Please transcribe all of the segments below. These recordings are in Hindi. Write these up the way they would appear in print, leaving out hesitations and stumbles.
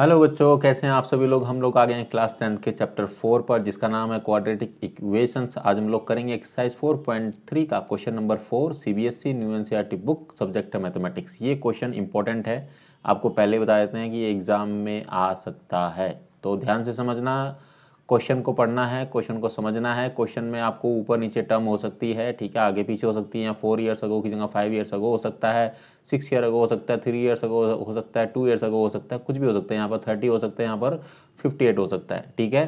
हेलो बच्चों, कैसे हैं आप सभी लोग। हम लोग आ गए हैं क्लास 10 के चैप्टर 4 पर, जिसका नाम है क्वाड्रेटिक इक्वेशंस। आज हम लोग करेंगे एक्सरसाइज 4.3 का question number 4, CBSE new NCERT book, subject है मैथमेटिक्स। ये क्वेश्चन इंपॉर्टेंट है, आपको पहले बता देते हैं कि ये एग्जाम में आ सकता है, तो ध्यान से समझना। क्वेश्चन को पढ़ना है, क्वेश्चन को समझना है। क्वेश्चन में आपको ऊपर नीचे टर्म हो सकती है, ठीक है, आगे पीछे हो सकती है। 4 ईयर्स अगो की जगह 5 ईयर्स अगो हो सकता है, 6 ईयर अगो हो सकता है, 3 ईयर्स अगो हो सकता है, 2 ईयर्स अगो हो सकता है, कुछ भी हो सकता है। यहाँ पर 30 हो सकता है, यहाँ पर 58 हो सकता है, ठीक है।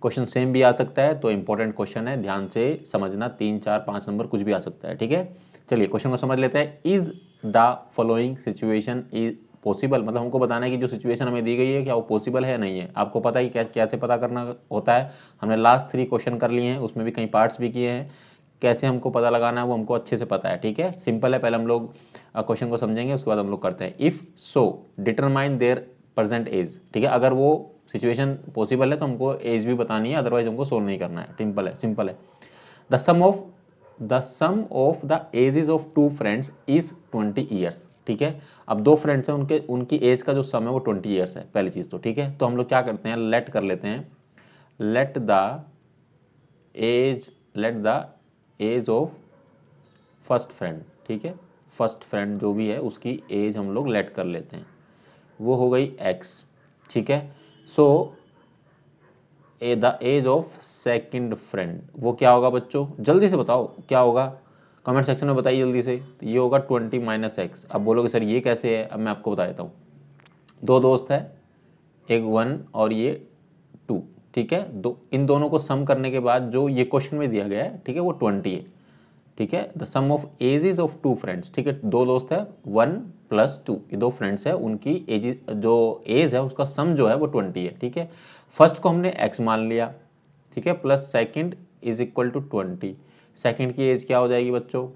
क्वेश्चन सेम भी आ सकता है, तो इंपॉर्टेंट क्वेश्चन है, ध्यान से समझना। 3, 4, 5 नंबर कुछ भी आ सकता है, ठीक है। चलिए क्वेश्चन को समझ लेते हैं। Is the following situation is possible, मतलब हमको बताना है कि जो सिचुएशन हमें दी गई है क्या वो पॉसिबल है या नहीं है। आपको पता है कि कैसे पता करना होता है। हमने लास्ट 3 क्वेश्चन कर लिए हैं, उसमें भी कई पार्ट्स भी किए हैं। कैसे हमको पता लगाना है वो हमको अच्छे से पता है, ठीक है। सिंपल है, पहले हम लोग क्वेश्चन को समझेंगे, उसके बाद हम लोग करते हैं। If so determine their present age, ठीक है। अगर वो सिचुएशन पॉसिबल है तो हमको एज भी बतानी है, अदरवाइज हमको सोल्व नहीं करना है। सिंपल है, सिंपल है। The sum of the ages of 2 friends is 20 years, ठीक है। अब 2 फ्रेंड्स हैं, उनकी एज का जो सम है वो 20 ईयर्स है, पहली चीज तो, ठीक है। तो हम लोग क्या करते हैं, लेट कर लेते हैं, let the age of first friend, ठीक है। फर्स्ट फ्रेंड जो भी है उसकी एज हम लोग लेट कर लेते हैं, वो हो गई x, ठीक है। So the age of second friend वो क्या होगा बच्चों, जल्दी से बताओ क्या होगा, कमेंट सेक्शन में बताइए जल्दी से। तो ये होगा 20 माइनस एक्स। अब बोलोगे सर ये कैसे है, अब मैं आपको बता देता हूँ। 2 दोस्त है, एक 1 और ये 2, ठीक है। इन दोनों को सम करने के बाद जो ये क्वेश्चन में दिया गया है, ठीक है, वो 20 है, ठीक है। The sum of ages of 2 friends, ठीक है। 2 दोस्त है, 1 प्लस 2, ये 2 फ्रेंड्स है, उनकी एज जो एज है उसका सम जो है वो 20 है, ठीक है। फर्स्ट को हमने x मान लिया, ठीक है, plus second is equal to 20। Second की एज क्या हो जाएगी बच्चों,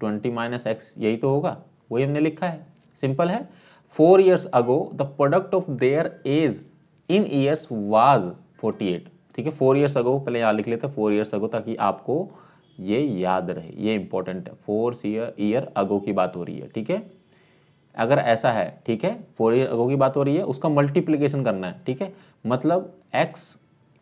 20 माइनस एक्स, यही तो होगा, वही हमने लिखा है, सिंपल है। 4 years ago the product of their age in years was 48, ठीक है। 4 ईयर्स अगो, पहले यहाँ लिख लेते हैं 4 ईयर्स अगो, ताकि आपको ये याद रहे, ये इंपॉर्टेंट है। 4 ईयर अगो की बात हो रही है, ठीक है। अगर ऐसा है, ठीक है, 4 ईयर अगो की बात हो रही है, उसका मल्टीप्लीकेशन करना है, ठीक है। मतलब x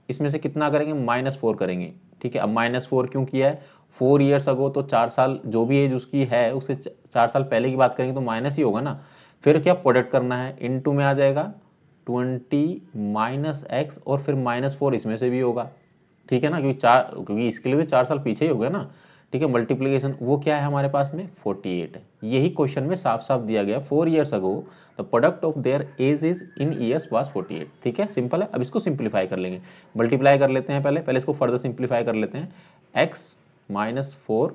इसमें से कितना करेंगे, -4 करेंगे, ठीक है। अब -4 क्यों किया है, 4 ईयर्स अगो तो 4 साल जो भी एज उसकी है उससे 4 साल पहले की बात करेंगे तो माइनस ही होगा ना। फिर क्या प्रोडक्ट करना है, इनटू में आ जाएगा 20 माइनस एक्स, और फिर -4 इसमें से भी होगा, ठीक है ना, क्योंकि इसके लिए 4 साल पीछे ही हो गया ना, ठीक है। मल्टीप्लीकेशन वो क्या है हमारे पास में, 48 है। यही क्वेश्चन में साफ साफ दिया गया, 4 years ago the product of their age is in years was 48, ठीक है, सिंपल है। अब इसको सिंप्लीफाई कर लेंगे, मल्टीप्लाई कर लेते हैं, पहले इसको फर्दर सिंप्लीफाई कर लेते हैं। एक्स माइनस 4,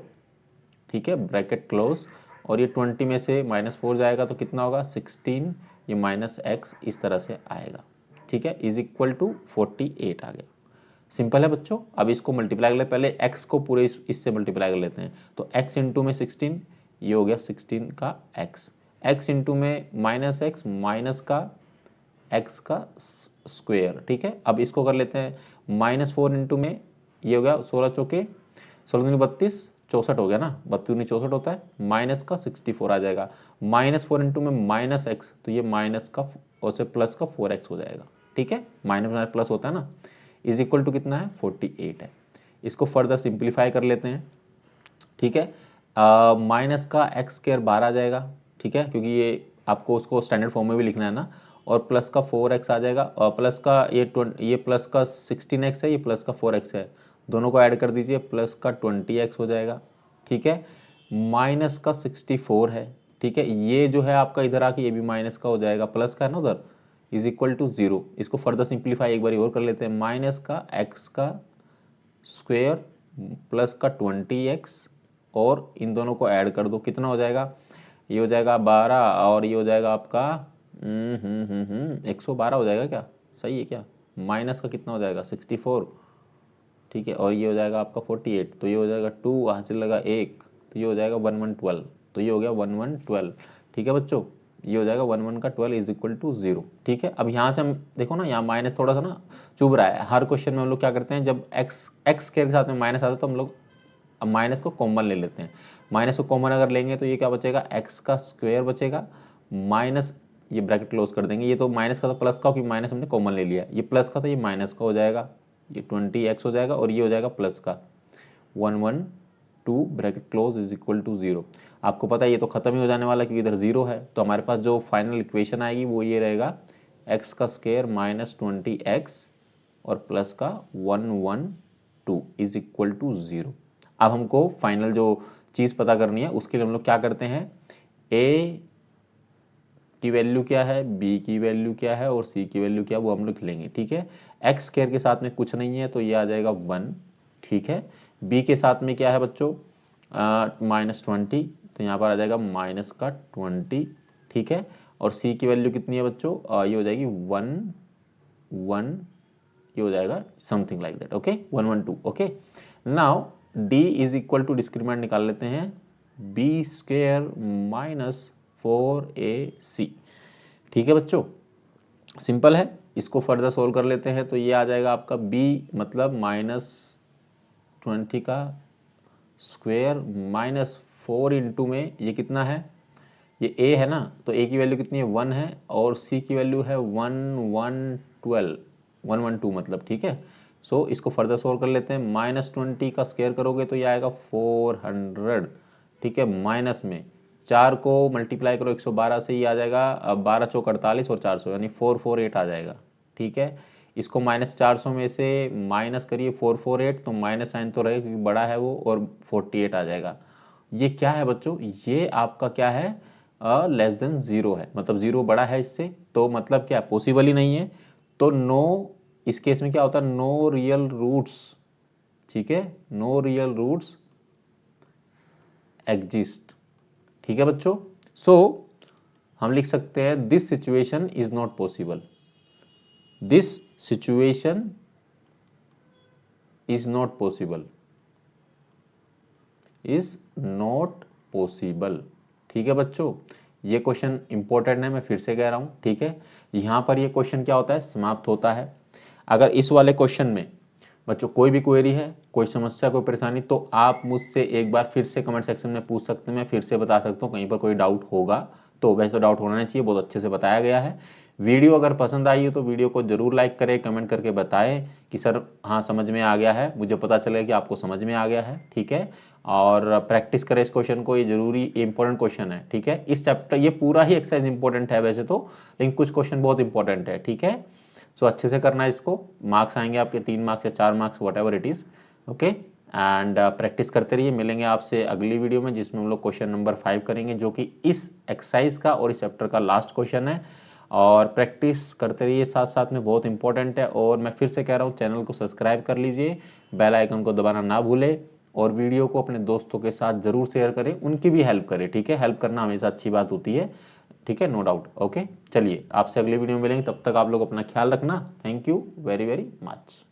ठीक है, ब्रैकेट क्लोज, और ये 20 में से -4 जाएगा तो कितना होगा, 16, ये माइनस एक्स इस तरह से आएगा, ठीक है, इज इक्वल टू 48 आ गया। सिंपल है बच्चों। अब इसको मल्टीप्लाई कर ले, पहले x को पूरे इससे मल्टीप्लाई कर लेते हैं, तो x इंटू में 16, ये हो गया 16 का x, x इंटू में माइनस एक्स, माइनस का x का स्क्वेयर, ठीक है। अब इसको कर लेते हैं, -4 इंटू में, ये हो गया 16 चौके 16 दूनी 32, 64 हो गया ना, 32 दूनी 64 होता है, माइनस का 64 आ जाएगा। -4 इंटू में माइनस एक्स, तो ये माइनस का और से प्लस का 4x हो जाएगा, ठीक है, माइनस माइनस प्लस होता है ना, इज इक्वल टू कितना है, 48 है। इसको फर्दर सिंप्लीफाई कर लेते हैं, ठीक है। माइनस का एक्स स्क्वायर 12 आ जाएगा, ठीक है, क्योंकि ये आपको उसको स्टैंडर्ड फॉर्म में भी लिखना है ना, और प्लस का 4x आ जाएगा, और प्लस का ये प्लस का 16x है, ये प्लस का 4x है, दोनों को ऐड कर दीजिए, प्लस का 20x हो जाएगा, ठीक है। माइनस का 64 है, ठीक है, ये जो है आपका इधर आके ये भी माइनस का हो जाएगा, प्लस का है ना उधर, इज इक्वल टू 0। इसको फर्दर सिंप्लीफाई एक बार और कर लेते हैं, माइनस का एक्स का स्क्वेयर प्लस का 20x, और इन दोनों को ऐड कर दो, कितना हो जाएगा, ये हो जाएगा 12, और ये हो जाएगा आपका 112 हो जाएगा क्या, सही है क्या, माइनस का कितना हो जाएगा 64, ठीक है, और ये हो जाएगा आपका 48, तो ये हो जाएगा 2, हासिल लगा 1, तो ये हो जाएगा 1112, तो ये हो गया 1112, ठीक है बच्चों, ये हो जाएगा 11 का 12 इज इक्वल टू 0, ठीक है। अब यहाँ से हम देखो ना, यहाँ माइनस थोड़ा सा ना चुभ रहा है, हर क्वेश्चन में हम लोग क्या करते हैं, जब एक्स के साथ में माइनस आता है तो हम लोग अब माइनस को कॉमन ले लेते हैं। माइनस को कॉमन अगर लेंगे तो ये क्या बचेगा, एक्स का स्क्वायर बचेगा, माइनस ये ब्रैकेट क्लोज कर देंगे। ये तो माइनस का था प्लस का, क्योंकि माइनस हमने कॉमन ले लिया। ये प्लस का था, ये माइनस का हो जाएगा, ये 20x हो जाएगा और ये हो जाएगा प्लस का 112 bracket close is equal to 0। आपको पता है ये तो खत्म ही हो जाने वाला क्योंकि इधर 0 है, तो हमारे पास जो फाइनल इक्वेशन आएगी वो ये रहेगा x का स्क्वायर माइनस 20x और प्लस का 112 इज इक्वल टू 0। अब हमको फाइनल जो चीज़ पता करनी है उसके लिए हम लोग क्या करते हैं, a की वैल्यू क्या है, b की वैल्यू क्या है और c की वैल्यू क्या है वो हम लोग लेंगे। ठीक है, x स्क्वायर के साथ में कुछ नहीं है तो ये आ जाएगा 1। ठीक है, b के साथ में क्या है बच्चों, -20, तो यहाँ पर आ जाएगा माइनस का 20। ठीक है, और c की वैल्यू कितनी है बच्चों, ये हो जाएगी 1, ये हो जाएगा something like that. Okay, 112। Okay, now d is equal to discriminant निकाल लेते हैं, b स्क्वायर माइनस 4ac। ठीक है बच्चों, सिंपल है। इसको फर्दर सोल्व कर लेते हैं तो ये आ जाएगा आपका b मतलब -20 का स्क्वायर माइनस 4 इंटू में ये कितना है, ये a है ना, तो a की वैल्यू कितनी है 1 है और c की वैल्यू है 112 मतलब। ठीक है, सो इसको फर्दर सोल्व कर लेते हैं। -20 का स्क्वायर करोगे तो ये आएगा 400। ठीक है, माइनस में 4 को मल्टीप्लाई करो 112 से, ये आ जाएगा 12 चौक 48 और 400 यानी 448 आ जाएगा। ठीक है, इसको -400 में से माइनस करिए 448, तो माइनस साइन तो रहेगा क्योंकि बड़ा है वो, और 48 आ जाएगा। ये क्या है बच्चों, ये आपका क्या है, लेस देन 0 है, मतलब 0 बड़ा है इससे, तो मतलब क्या पॉसिबल ही नहीं है। तो नो, इस केस में क्या होता है, नो रियल रूट्स। ठीक है, नो रियल रूट्स एग्जिस्ट। ठीक है बच्चों, सो हम लिख सकते हैं this situation is not possible, this situation is not possible, is not possible. ठीक है बच्चों, ये क्वेश्चन इंपॉर्टेंट है, मैं फिर से कह रहा हूं। ठीक है, यहां पर ये क्वेश्चन क्या होता है, समाप्त होता है। अगर इस वाले क्वेश्चन में बच्चों कोई भी क्वेरी है, कोई समस्या, कोई परेशानी, तो आप मुझसे एक बार फिर से कमेंट सेक्शन में पूछ सकते हैं, मैं फिर से बता सकता हूँ। कहीं पर कोई डाउट होगा तो वैसे डाउट होना नहीं चाहिए, बहुत अच्छे से बताया गया है। वीडियो अगर पसंद आई हो तो वीडियो को जरूर लाइक करें, कमेंट करके बताएं कि सर हाँ समझ में आ गया है, मुझे पता चलेगा कि आपको समझ में आ गया है। ठीक है, और प्रैक्टिस करें इस क्वेश्चन को, ये जरूरी इंपॉर्टेंट क्वेश्चन है। ठीक है, इस चैप्टर, ये पूरा ही एक्सरसाइज इंपॉर्टेंट है वैसे तो, लेकिन कुछ क्वेश्चन बहुत इंपॉर्टेंट है। ठीक है, सो अच्छे से करना है इसको, मार्क्स आएंगे आपके 3 मार्क्स या 4 marks, what ever it is. Okay, and practice करते रहिए। मिलेंगे आपसे अगली वीडियो में जिसमें हम लोग क्वेश्चन नंबर 5 करेंगे, जो कि इस एक्सरसाइज का और इस चैप्टर का लास्ट क्वेश्चन है। और प्रैक्टिस करते रहिए, साथ साथ में बहुत इंपॉर्टेंट है। और मैं फिर से कह रहा हूँ, चैनल को सब्सक्राइब कर लीजिए, बेल आइकन को दबाना ना भूलें, और वीडियो को अपने दोस्तों के साथ जरूर शेयर करें, उनकी भी हेल्प करें। ठीक है, हेल्प करना हमेशा अच्छी बात होती है। ठीक है, नो डाउट। ओके, चलिए आपसे अगली वीडियो में मिलेंगे, तब तक आप लोग अपना ख्याल रखना। Thank you very very much.